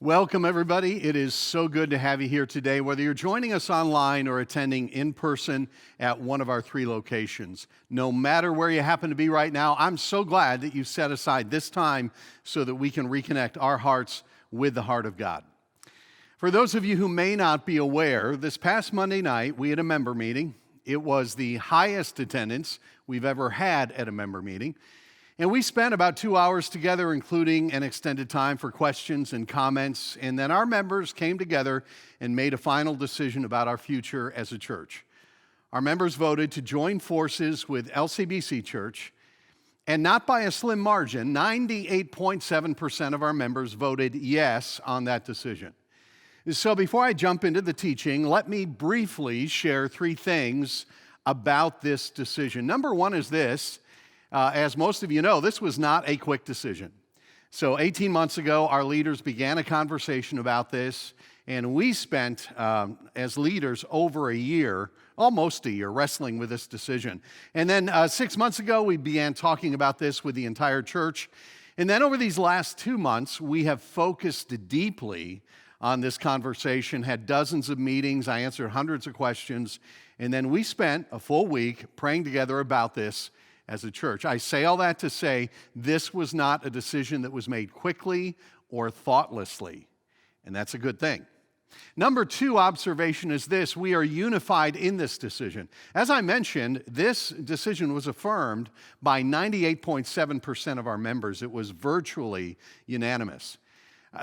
Welcome, everybody. It is so good to have you here today, whether you're joining us online or attending in person at one of our three locations. No matter where you happen to be right now, I'm so glad that you set aside this time so that we can reconnect our hearts with the heart of God. For those of you who may not be aware, this past Monday night, we had a member meeting. It was the highest attendance we've ever had at a member meeting. And we spent about 2 hours together, including an extended time for questions and comments. And then our members came together and made a final decision about our future as a church. Our members voted to join forces with LCBC Church, and not by a slim margin. 98.7% of our members voted yes on that decision. So before I jump into the teaching, let me briefly share three things about this decision. Number one is this. As most of you know, this was not a quick decision. So 18 months ago, our leaders began a conversation about this, and we spent, as leaders, over a year, almost a year, wrestling with this decision. And then 6 months ago, we began talking about this with the entire church. And then over these last 2 months, we have focused deeply on this conversation, had dozens of meetings, I answered hundreds of questions, and then we spent a full week praying together about this as a church. I say all that to say this was not a decision that was made quickly or thoughtlessly, and that's a good thing. Number two observation is this: we are unified in this decision. As I mentioned, this decision was affirmed by 98.7% of our members. It was virtually unanimous.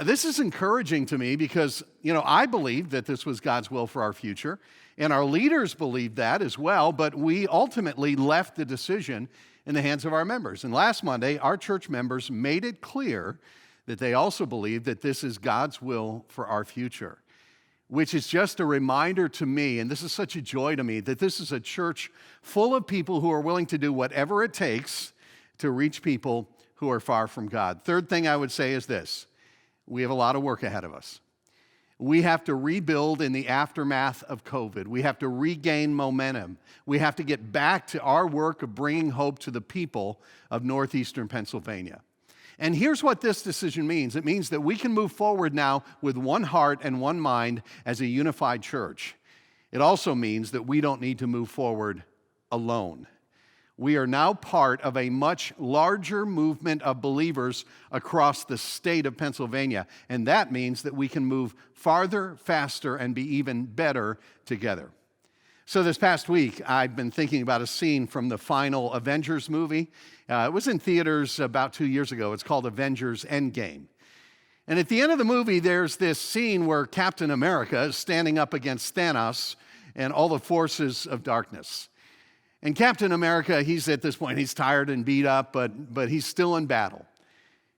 This is encouraging to me because, I believe that this was God's will for our future, and our leaders believed that as well, but we ultimately left the decision in the hands of our members. And last Monday, our church members made it clear that they also believe that this is God's will for our future, which is just a reminder to me, and this is such a joy to me, that this is a church full of people who are willing to do whatever it takes to reach people who are far from God. Third thing I would say is this: we have a lot of work ahead of us. We have to rebuild in the aftermath of COVID. We have to regain momentum. We have to get back to our work of bringing hope to the people of northeastern Pennsylvania. And here's what this decision means. It means that we can move forward now with one heart and one mind as a unified church. It also means that we don't need to move forward alone. We are now part of a much larger movement of believers across the state of Pennsylvania, and that means that we can move farther, faster, and be even better together. So this past week, I've been thinking about a scene from the final Avengers movie. It was in theaters about 2 years ago. It's called Avengers Endgame. And at the end of the movie, there's this scene where Captain America is standing up against Thanos and all the forces of darkness. And Captain America, he's at this point, he's tired and beat up, but he's still in battle.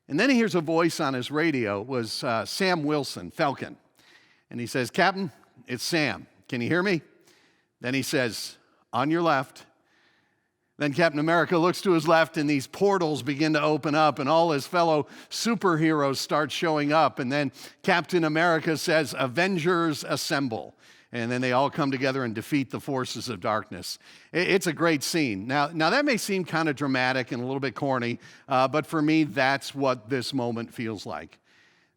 And then he hears a voice on his radio. It was Sam Wilson, Falcon. And he says, "Captain, it's Sam. Can you hear me?" Then he says, "On your left." Then Captain America looks to his left, and these portals begin to open up, and all his fellow superheroes start showing up. And then Captain America says, "Avengers assemble." And then they all come together and defeat the forces of darkness. It's a great scene. Now that may seem kind of dramatic and a little bit corny, but for me, that's what this moment feels like.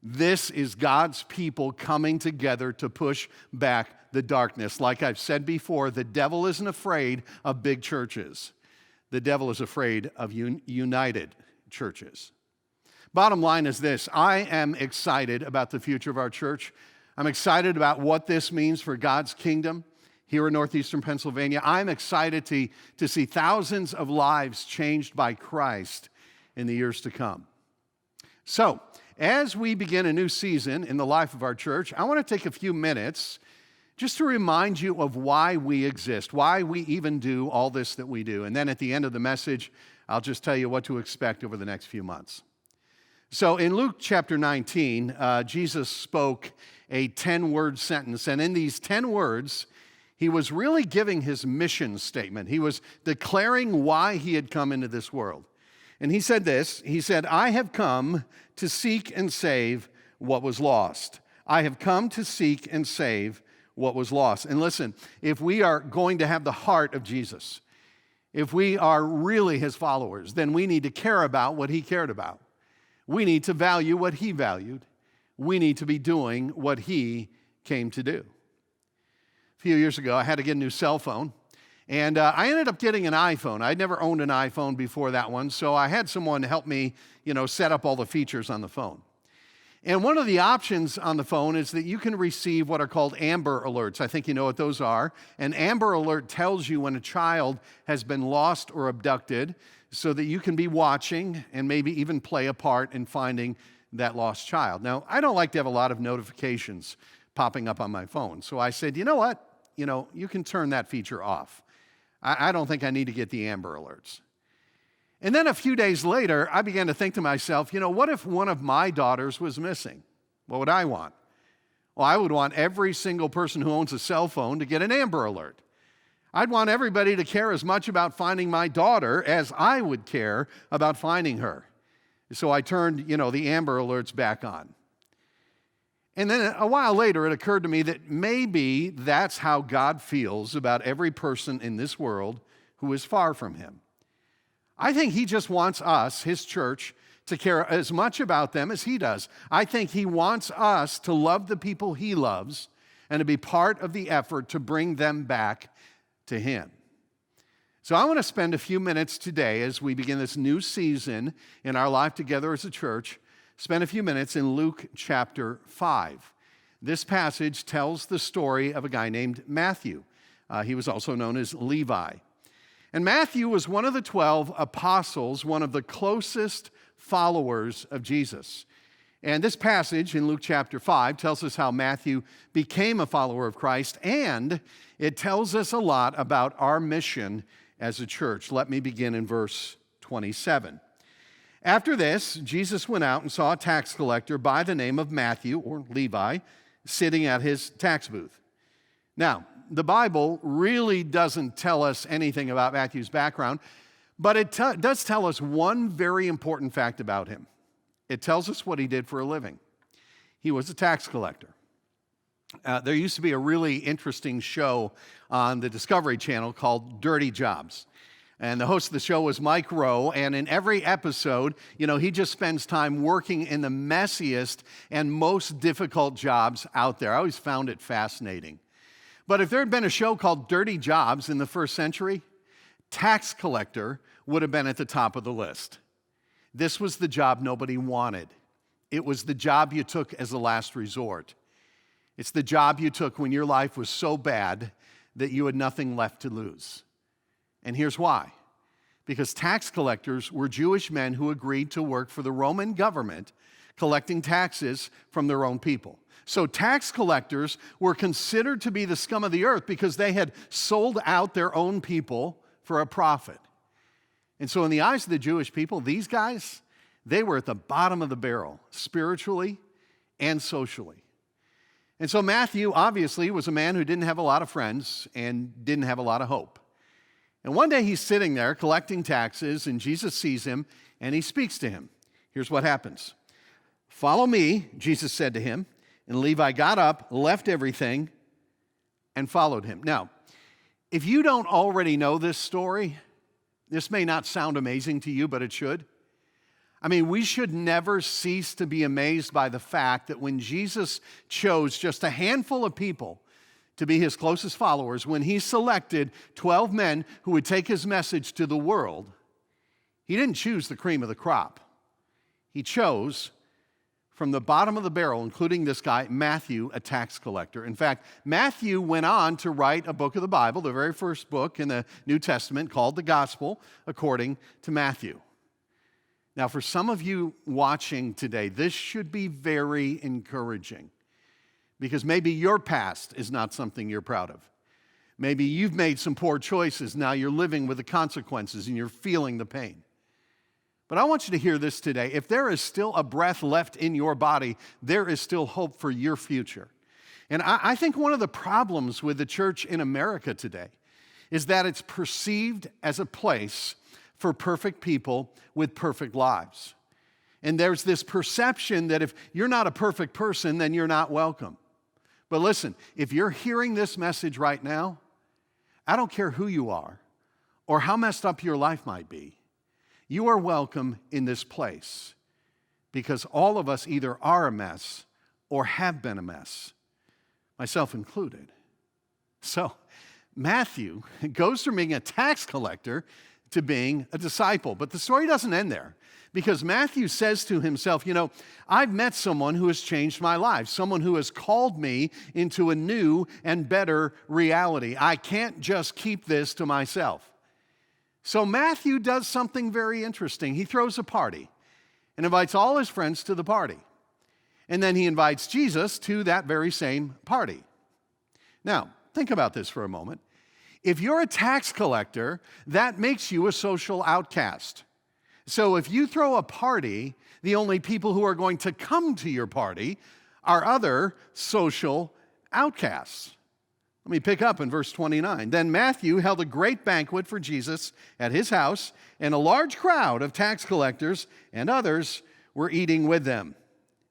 This is God's people coming together to push back the darkness. Like I've said before, the devil isn't afraid of big churches. The devil is afraid of united churches. Bottom line is this: I am excited about the future of our church. I'm excited about what this means for God's kingdom here in northeastern Pennsylvania. I'm excited to see thousands of lives changed by Christ in the years to come. So, as we begin a new season in the life of our church, I want to take a few minutes just to remind you of why we exist, why we even do all this that we do. And then at the end of the message, I'll just tell you what to expect over the next few months. So in Luke chapter 19, Jesus spoke a 10-word sentence. And in these 10 words, he was really giving his mission statement. He was declaring why he had come into this world. And he said this: he said, "I have come to seek and save what was lost." I have come to seek and save what was lost. And listen, if we are going to have the heart of Jesus, if we are really his followers, then we need to care about what he cared about. We need to value what he valued. we need to be doing what he came to do. A few years ago, I had to get a new cell phone, and I ended up getting an iPhone. I'd never owned an iPhone before that one, so I had someone help me, set up all the features on the phone. And one of the options on the phone is that you can receive what are called Amber Alerts. I think you know what those are. An Amber Alert tells you when a child has been lost or abducted so that you can be watching and maybe even play a part in finding that lost child. Now, I don't like to have a lot of notifications popping up on my phone. So I said, you know what? You can turn that feature off. I don't think I need to get the Amber Alerts. And then a few days later, I began to think to myself, what if one of my daughters was missing? What would I want? Well, I would want every single person who owns a cell phone to get an Amber Alert. I'd want everybody to care as much about finding my daughter as I would care about finding her. So I turned, the Amber Alerts back on. And then a while later, it occurred to me that maybe that's how God feels about every person in this world who is far from him. I think he just wants us, his church, to care as much about them as he does. I think he wants us to love the people he loves and to be part of the effort to bring them back to him. So I want to spend a few minutes today as we begin this new season in our life together as a church, spend a few minutes in Luke chapter 5. This passage tells the story of a guy named Matthew. He was also known as Levi. And Matthew was one of the 12 apostles, one of the closest followers of Jesus. And this passage in Luke chapter 5 tells us how Matthew became a follower of Christ, and it tells us a lot about our mission as a church. Let me begin in verse 27. After this, Jesus went out and saw a tax collector by the name of Matthew, or Levi, sitting at his tax booth. Now, the Bible really doesn't tell us anything about Matthew's background, but it does tell us one very important fact about him. It tells us what he did for a living. He was a tax collector. There used to be a really interesting show on the Discovery Channel called Dirty Jobs. And the host of the show was Mike Rowe, and in every episode, he just spends time working in the messiest and most difficult jobs out there. I always found it fascinating. But if there had been a show called Dirty Jobs in the first century, tax collector would have been at the top of the list. This was the job nobody wanted. It was the job you took as a last resort. It's the job you took when your life was so bad that you had nothing left to lose. And here's why. Because tax collectors were Jewish men who agreed to work for the Roman government, collecting taxes from their own people. So tax collectors were considered to be the scum of the earth because they had sold out their own people for a profit. And so in the eyes of the Jewish people, these guys, they were at the bottom of the barrel, spiritually and socially. And so Matthew, obviously, was a man who didn't have a lot of friends and didn't have a lot of hope. And one day he's sitting there collecting taxes, and Jesus sees him, and he speaks to him. Here's what happens. "Follow me," Jesus said to him. And Levi got up, left everything, and followed him. Now, if you don't already know this story, this may not sound amazing to you, but it should. I mean, we should never cease to be amazed by the fact that when Jesus chose just a handful of people to be his closest followers, when he selected 12 men who would take his message to the world, he didn't choose the cream of the crop. He chose from the bottom of the barrel, including this guy, Matthew, a tax collector. In fact, Matthew went on to write a book of the Bible, the very first book in the New Testament, called the Gospel, according to Matthew. Now, for some of you watching today, this should be very encouraging because maybe your past is not something you're proud of. Maybe you've made some poor choices. Now you're living with the consequences and you're feeling the pain. But I want you to hear this today. If there is still a breath left in your body, there is still hope for your future. And I think one of the problems with the church in America today is that it's perceived as a place for perfect people with perfect lives. And there's this perception that if you're not a perfect person, then you're not welcome. But listen, if you're hearing this message right now, I don't care who you are or how messed up your life might be. You are welcome in this place because all of us either are a mess or have been a mess, myself included. So Matthew goes from being a tax collector to being a disciple. But the story doesn't end there, because Matthew says to himself, I've met someone who has changed my life, someone who has called me into a new and better reality. I can't just keep this to myself. So Matthew does something very interesting. He throws a party and invites all his friends to the party. And then he invites Jesus to that very same party. Now, think about this for a moment. If you're a tax collector, that makes you a social outcast. So if you throw a party, the only people who are going to come to your party are other social outcasts. Let me pick up in verse 29. Then Matthew held a great banquet for Jesus at his house, and a large crowd of tax collectors and others were eating with them.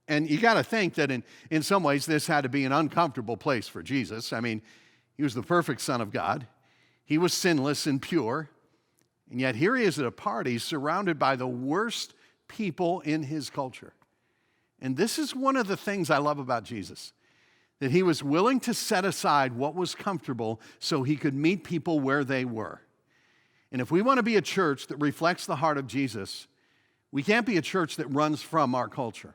And you got to think that in some ways this had to be an uncomfortable place for Jesus. I mean, he was the perfect Son of God. He was sinless and pure. And yet here he is at a party surrounded by the worst people in his culture. And this is one of the things I love about Jesus, that he was willing to set aside what was comfortable so he could meet people where they were. And if we want to be a church that reflects the heart of Jesus, we can't be a church that runs from our culture.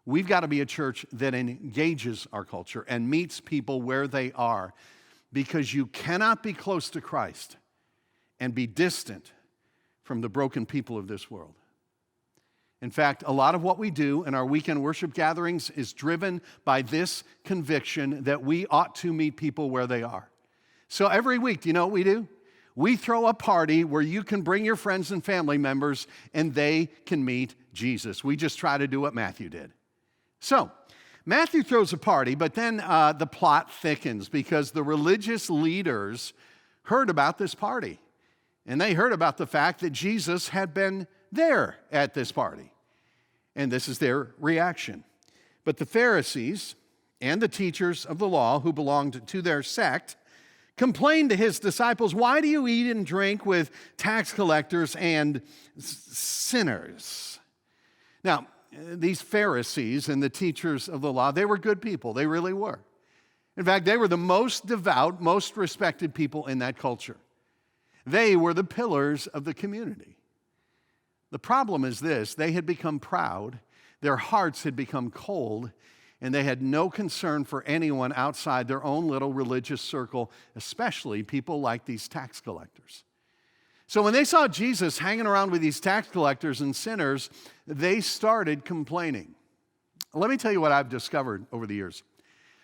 We've got to be a church that engages our culture and meets people where they are, because you cannot be close to Christ and be distant from the broken people of this world. In fact, a lot of what we do in our weekend worship gatherings is driven by this conviction that we ought to meet people where they are. So every week, do you know what we do? We throw a party where you can bring your friends and family members and they can meet Jesus. We just try to do what Matthew did. So Matthew throws a party, but then the plot thickens because the religious leaders heard about this party. And they heard about the fact that Jesus had been there at this party. And this is their reaction. But the Pharisees and the teachers of the law who belonged to their sect complained to his disciples, "Why do you eat and drink with tax collectors and sinners?" Now, these Pharisees and the teachers of the law, they were good people. They really were. In fact, they were the most devout, most respected people in that culture. They were the pillars of the community. The problem is this: they had become proud, their hearts had become cold, and they had no concern for anyone outside their own little religious circle, especially people like these tax collectors. So when they saw Jesus hanging around with these tax collectors and sinners, they started complaining. Let me tell you what I've discovered over the years.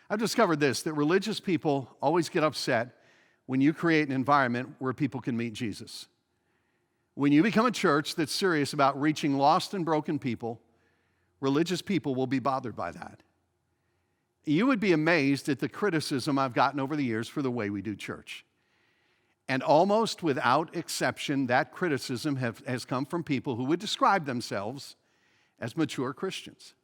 I've discovered this, that religious people always get upset when you create an environment where people can meet Jesus. When you become a church that's serious about reaching lost and broken people, religious people will be bothered by that. You would be amazed at the criticism I've gotten over the years for the way we do church. And almost without exception, that criticism has come from people who would describe themselves as mature Christians.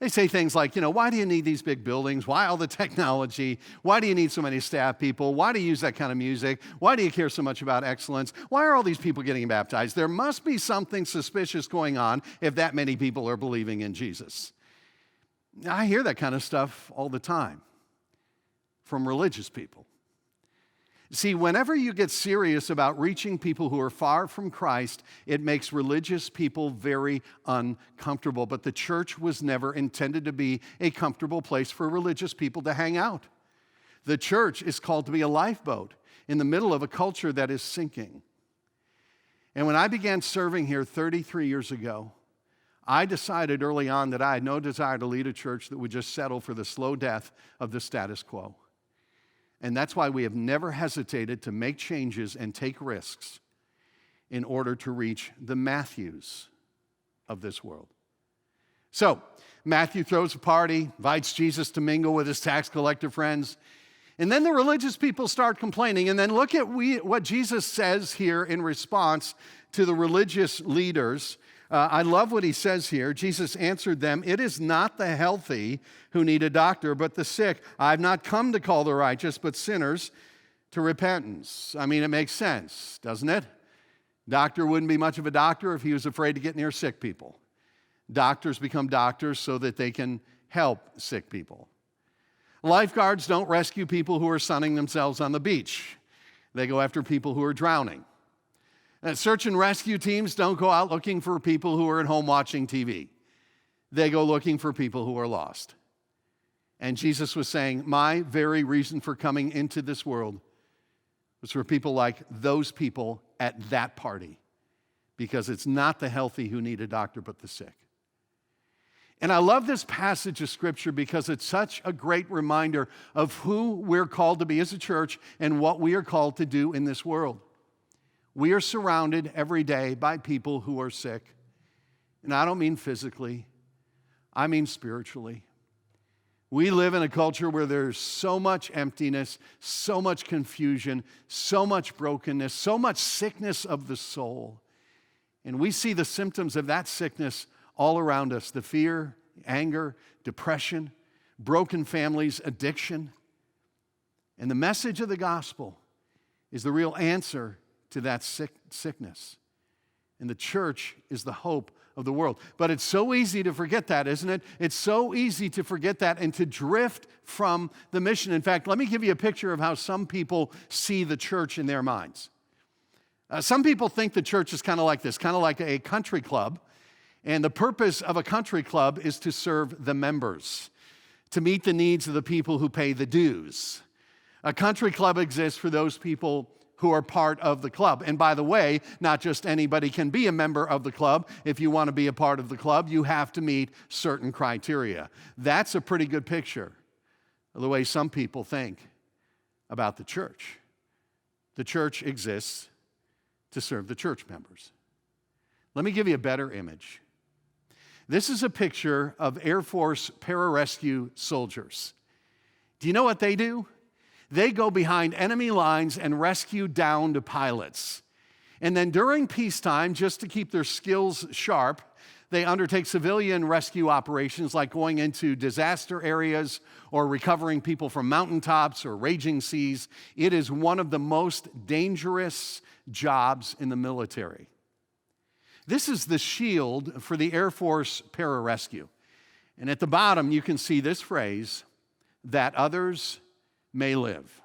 They say things like, why do you need these big buildings? Why all the technology? Why do you need so many staff people? Why do you use that kind of music? Why do you care so much about excellence? Why are all these people getting baptized? There must be something suspicious going on if that many people are believing in Jesus. I hear that kind of stuff all the time from religious people. See, whenever you get serious about reaching people who are far from Christ, it makes religious people very uncomfortable. But the church was never intended to be a comfortable place for religious people to hang out. The church is called to be a lifeboat in the middle of a culture that is sinking. And when I began serving here 33 years ago, I decided early on that I had no desire to lead a church that would just settle for the slow death of the status quo. And that's why we have never hesitated to make changes and take risks in order to reach the Matthews of this world. So, Matthew throws a party, invites Jesus to mingle with his tax collector friends, and then the religious people start complaining. And then look at what Jesus says here in response to the religious leaders. I love what he says here. Jesus answered them, "It is not the healthy who need a doctor, but the sick. I have not come to call the righteous, but sinners to repentance." I mean, it makes sense, doesn't it? Doctor wouldn't be much of a doctor if he was afraid to get near sick people. Doctors become doctors so that they can help sick people. Lifeguards don't rescue people who are sunning themselves on the beach. They go after people who are drowning. Search and rescue teams don't go out looking for people who are at home watching TV. They go looking for people who are lost. And Jesus was saying, my very reason for coming into this world was for people like those people at that party, because it's not the healthy who need a doctor, but the sick. And I love this passage of Scripture because it's such a great reminder of who we're called to be as a church and what we are called to do in this world. We are surrounded every day by people who are sick. And I don't mean physically, I mean spiritually. We live in a culture where there's so much emptiness, so much confusion, so much brokenness, so much sickness of the soul. And we see the symptoms of that sickness all around us: the fear, anger, depression, broken families, addiction. And the message of the gospel is the real answer to that sickness. And the church is the hope of the world. But it's so easy to forget that, isn't it? It's so easy to forget that and to drift from the mission. In fact, let me give you a picture of how some people see the church in their minds. Some people think the church is kind of like this, kind of like a country club. And the purpose of a country club is to serve the members, to meet the needs of the people who pay the dues. A country club exists for those people who are part of the club. And by the way, not just anybody can be a member of the club. If you want to be a part of the club, you have to meet certain criteria. That's a pretty good picture of the way some people think about the church. The church exists to serve the church members. Let me give you a better image. This is a picture of Air Force pararescue soldiers. Do you know what they do? They go behind enemy lines and rescue downed pilots. And then during peacetime, just to keep their skills sharp, they undertake civilian rescue operations like going into disaster areas or recovering people from mountaintops or raging seas. It is one of the most dangerous jobs in the military. This is the shield for the Air Force pararescue. And at the bottom, you can see this phrase, that others may live.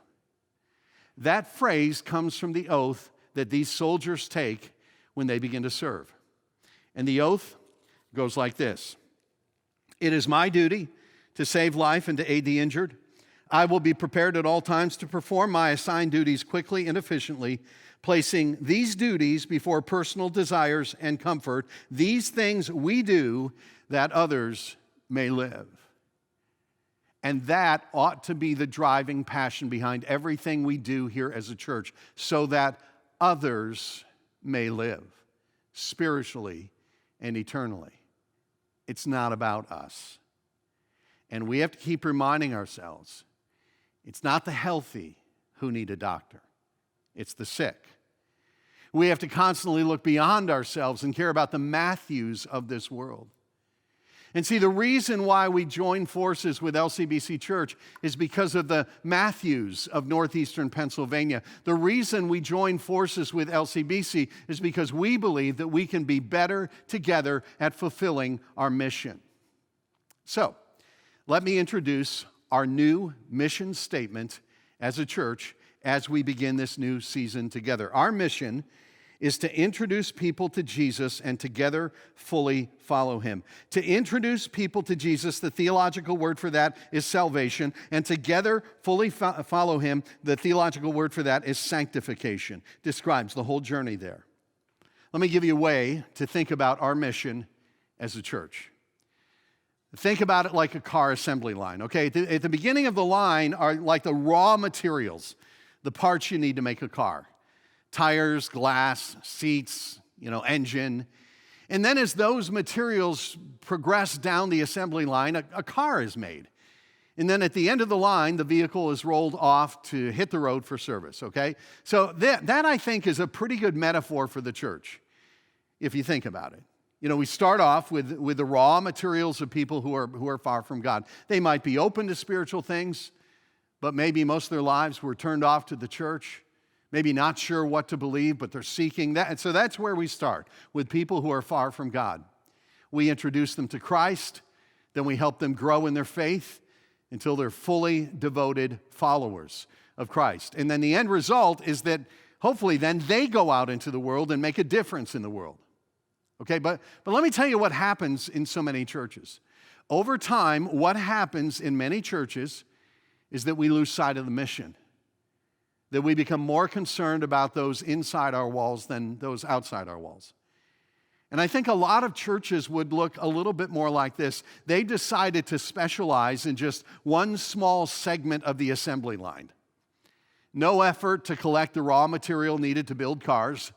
That phrase comes from the oath that these soldiers take when they begin to serve. And the oath goes like this: it is my duty to save life and to aid the injured. I will be prepared at all times to perform my assigned duties quickly and efficiently, placing these duties before personal desires and comfort. These things we do that others may live. And that ought to be the driving passion behind everything we do here as a church, so that others may live spiritually and eternally. It's not about us. And we have to keep reminding ourselves, it's not the healthy who need a doctor, it's the sick. We have to constantly look beyond ourselves and care about the Matthews of this world. And see, the reason why we join forces with LCBC Church is because of the Matthews of northeastern Pennsylvania. The reason we join forces with LCBC is because we believe that we can be better together at fulfilling our mission. So, let me introduce our new mission statement as a church as we begin this new season together. Our mission is to introduce people to Jesus and together fully follow him. To introduce people to Jesus, the theological word for that is salvation, and together fully follow him, the theological word for that is sanctification. Describes the whole journey there. Let me give you a way to think about our mission as a church. Think about it like a car assembly line, okay? At the beginning of the line are like the raw materials, the parts you need to make a car. Tires, glass, seats, engine. And then as those materials progress down the assembly line, a car is made. And then at the end of the line, the vehicle is rolled off to hit the road for service, okay? So that I think is a pretty good metaphor for the church, if you think about it. We start off with the raw materials of people who are far from God. They might be open to spiritual things, but maybe most of their lives were turned off to the church. Maybe not sure what to believe, but they're seeking that. And so that's where we start, with people who are far from God. We introduce them to Christ. Then we help them grow in their faith until they're fully devoted followers of Christ. And then the end result is that hopefully then they go out into the world and make a difference in the world. Okay, but let me tell you what happens in so many churches. Over time, what happens in many churches is that we lose sight of the mission, that we become more concerned about those inside our walls than those outside our walls. And I think a lot of churches would look a little bit more like this. They decided to specialize in just one small segment of the assembly line. No effort to collect the raw material needed to build cars.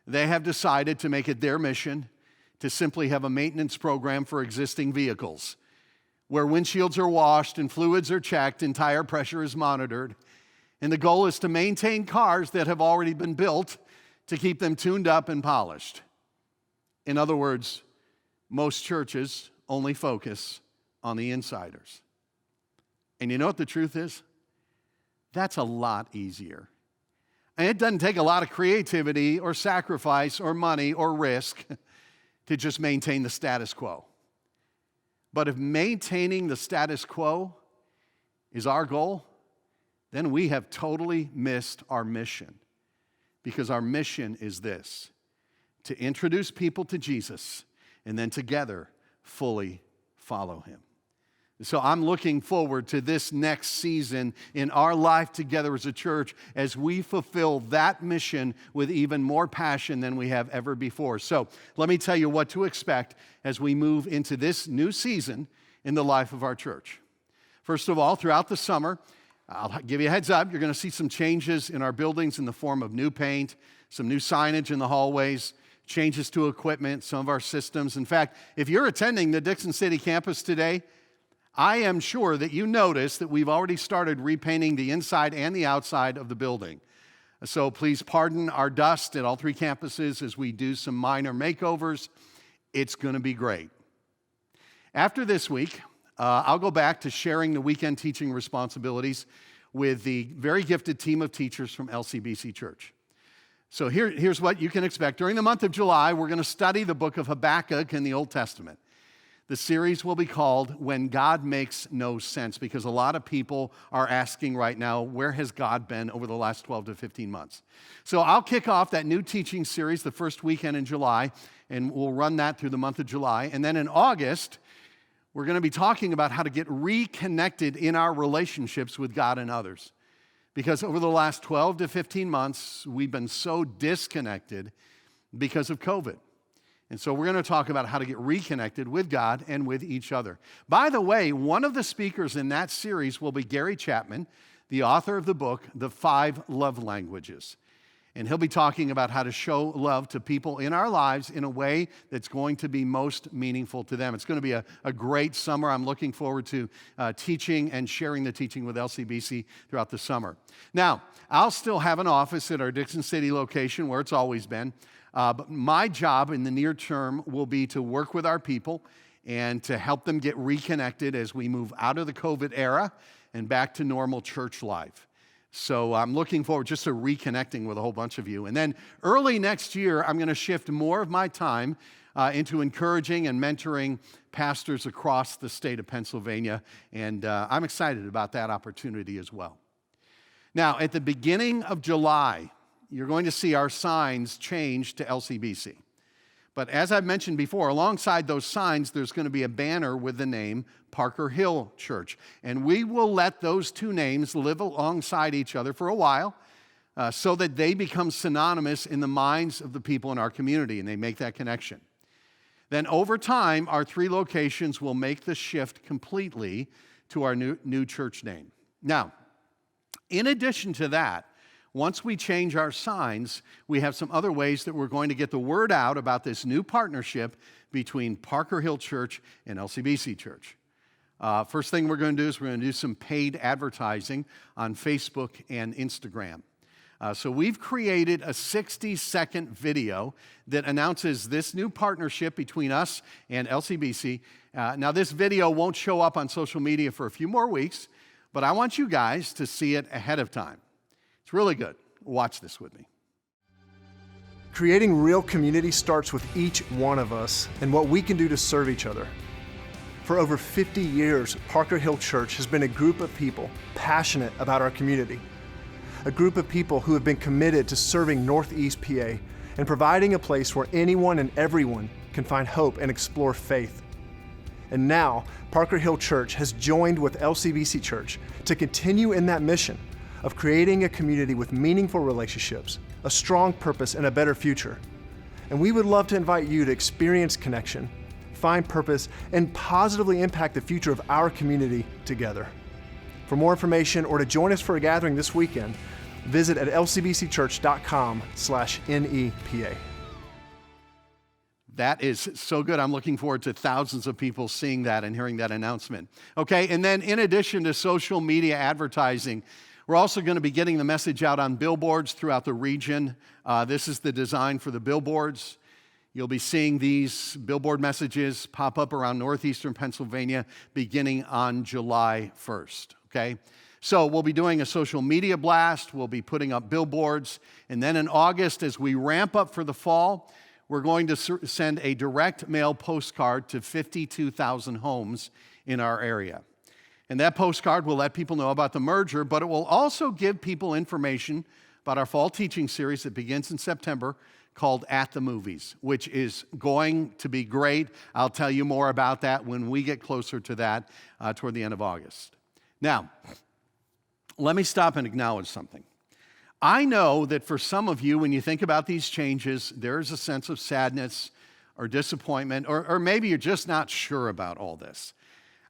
They have decided to make it their mission to simply have a maintenance program for existing vehicles, where windshields are washed and fluids are checked and tire pressure is monitored. And the goal is to maintain cars that have already been built to keep them tuned up and polished. In other words, most churches only focus on the insiders. And you know what the truth is? That's a lot easier. And it doesn't take a lot of creativity or sacrifice or money or risk to just maintain the status quo. But if maintaining the status quo is our goal, then we have totally missed our mission. Because our mission is this: to introduce people to Jesus and then together fully follow him. So I'm looking forward to this next season in our life together as a church as we fulfill that mission with even more passion than we have ever before. So let me tell you what to expect as we move into this new season in the life of our church. First of all, throughout the summer, I'll give you a heads up, you're going to see some changes in our buildings in the form of new paint, some new signage in the hallways, changes to equipment, some of our systems. In fact, if you're attending the Dixon City campus today, I am sure that you noticed that we've already started repainting the inside and the outside of the building. So please pardon our dust at all three campuses as we do some minor makeovers. It's going to be great. After this week, I'll go back to sharing the weekend teaching responsibilities with the very gifted team of teachers from LCBC Church. So here's what you can expect. During the month of July, we're going to study the book of Habakkuk in the Old Testament. The series will be called When God Makes No Sense, because a lot of people are asking right now, where has God been over the last 12 to 15 months? So I'll kick off that new teaching series the first weekend in July, and we'll run that through the month of July. And then in August, we're going to be talking about how to get reconnected in our relationships with God and others. Because over the last 12 to 15 months, we've been so disconnected because of COVID. And so we're going to talk about how to get reconnected with God and with each other. By the way, one of the speakers in that series will be Gary Chapman, the author of the book, The 5 Love Languages. And he'll be talking about how to show love to people in our lives in a way that's going to be most meaningful to them. It's going to be a great summer. I'm looking forward to teaching and sharing the teaching with LCBC throughout the summer. Now, I'll still have an office at our Dixon City location where it's always been. But my job in the near term will be to work with our people and to help them get reconnected as we move out of the COVID era and back to normal church life. So I'm looking forward just to reconnecting with a whole bunch of you. And then early next year, I'm going to shift more of my time into encouraging and mentoring pastors across the state of Pennsylvania. And I'm excited about that opportunity as well. Now, at the beginning of July, you're going to see our signs change to LCBC. But as I've mentioned before, alongside those signs, there's going to be a banner with the name Parker Hill Church. And we will let those two names live alongside each other for a while so that they become synonymous in the minds of the people in our community and they make that connection. Then over time, our three locations will make the shift completely to our new church name. Now, in addition to that, once we change our signs, we have some other ways that we're going to get the word out about this new partnership between Parker Hill Church and LCBC Church. First thing we're going to do is we're going to do some paid advertising on Facebook and Instagram. So we've created a 60-second video that announces this new partnership between us and LCBC. Now, this video won't show up on social media for a few more weeks, but I want you guys to see it ahead of time. It's really good. Watch this with me. Creating real community starts with each one of us and what we can do to serve each other. For over 50 years, Parker Hill Church has been a group of people passionate about our community. A group of people who have been committed to serving Northeast PA and providing a place where anyone and everyone can find hope and explore faith. And now, Parker Hill Church has joined with LCBC Church to continue in that mission of creating a community with meaningful relationships, a strong purpose, and a better future. And we would love to invite you to experience connection, find purpose, and positively impact the future of our community together. For more information or to join us for a gathering this weekend, visit at lcbcchurch.com/NEPA. That is so good. I'm looking forward to thousands of people seeing that and hearing that announcement. Okay, and then in addition to social media advertising, we're also going to be getting the message out on billboards throughout the region. This is the design for the billboards. You'll be seeing these billboard messages pop up around northeastern Pennsylvania beginning on July 1st, okay? So we'll be doing a social media blast. We'll be putting up billboards. And then in August, as we ramp up for the fall, we're going to send a direct mail postcard to 52,000 homes in our area. And that postcard will let people know about the merger, but it will also give people information about our fall teaching series that begins in September called At the Movies, which is going to be great. I'll tell you more about that when we get closer to that toward the end of August. Now, let me stop and acknowledge something. I know that for some of you, when you think about these changes, there's a sense of sadness or disappointment, or maybe you're just not sure about all this.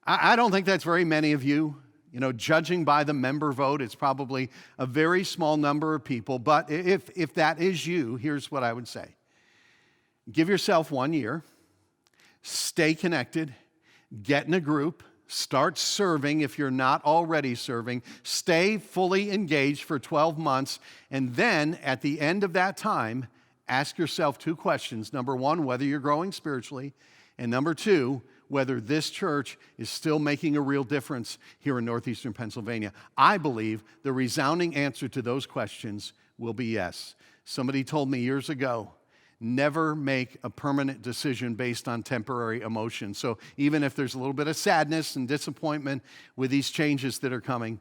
I don't think that's very many of you. You know, judging by the member vote, it's probably a very small number of people. But if that is you, here's what I would say. Give yourself 1 year. Stay connected. Get in a group. Start serving if you're not already serving. Stay fully engaged for 12 months. And then at the end of that time, ask yourself 2 questions. Number 1, whether you're growing spiritually. And number 2, whether this church is still making a real difference here in northeastern Pennsylvania. I believe the resounding answer to those questions will be yes. Somebody told me years ago, never make a permanent decision based on temporary emotion. So even if there's a little bit of sadness and disappointment with these changes that are coming,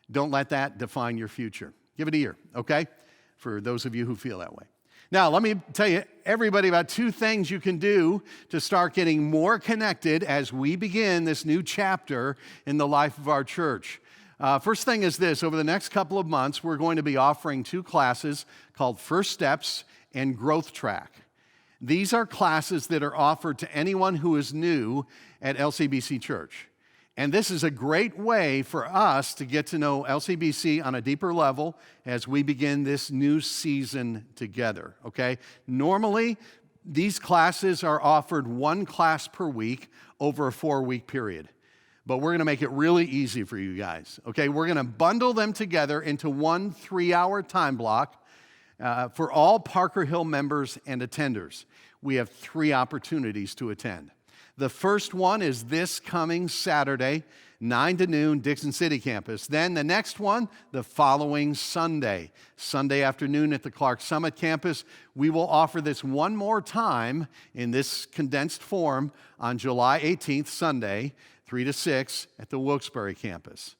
don't let that define your future. Give it a year, okay? For those of you who feel that way. Now, let me tell you, everybody, about 2 things you can do to start getting more connected as we begin this new chapter in the life of our church. First thing is this. Over the next couple of months, we're going to be offering 2 classes called First Steps and Growth Track. These are classes that are offered to anyone who is new at LCBC Church. And this is a great way for us to get to know LCBC on a deeper level as we begin this new season together, okay? Normally, these classes are offered 1 class per week over a 4-week period. But we're going to make it really easy for you guys, okay? We're going to bundle them together into 1 3-hour time block for all Parker Hill members and attenders. We have 3 opportunities to attend. The first one is this coming Saturday, 9 to noon, Dixon City campus. Then the next one, the following Sunday afternoon at the Clark Summit campus. We will offer this one more time in this condensed form on July 18th, Sunday, 3 to 6 at the Wilkes-Barre campus.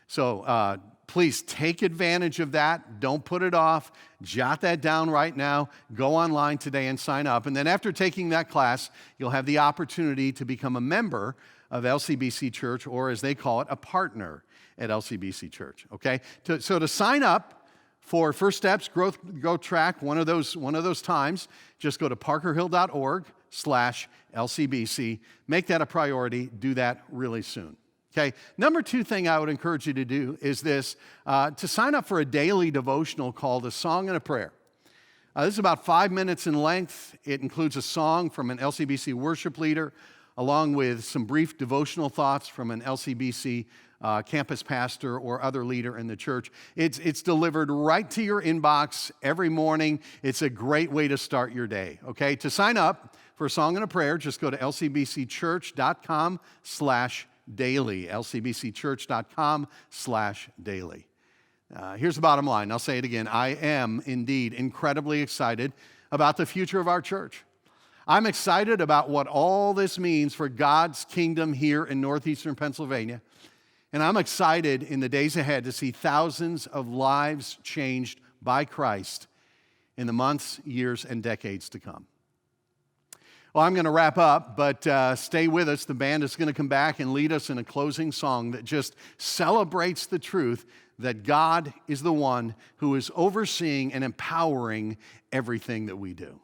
So please take advantage of that. Don't put it off. Jot that down right now. Go online today and sign up. And then after taking that class, you'll have the opportunity to become a member of LCBC Church, or as they call it, a partner at LCBC Church, okay? So to sign up for First Steps, Growth Track, one of those times, just go to parkerhill.org/LCBC. Make that a priority. Do that really soon. Okay, number 2 thing I would encourage you to do is this, to sign up for a daily devotional called A Song and a Prayer. This is about 5 minutes in length. It includes a song from an LCBC worship leader, along with some brief devotional thoughts from an LCBC campus pastor or other leader in the church. It's delivered right to your inbox every morning. It's a great way to start your day, okay? To sign up for A Song and a Prayer, just go to lcbcchurch.com/daily, lcbcchurch.com/daily. Here's the bottom line. I'll say it again. I am indeed incredibly excited about the future of our church. I'm excited about what all this means for God's kingdom here in northeastern Pennsylvania. And I'm excited in the days ahead to see thousands of lives changed by Christ in the months, years, and decades to come. Well, I'm going to wrap up, but stay with us. The band is going to come back and lead us in a closing song that just celebrates the truth that God is the one who is overseeing and empowering everything that we do.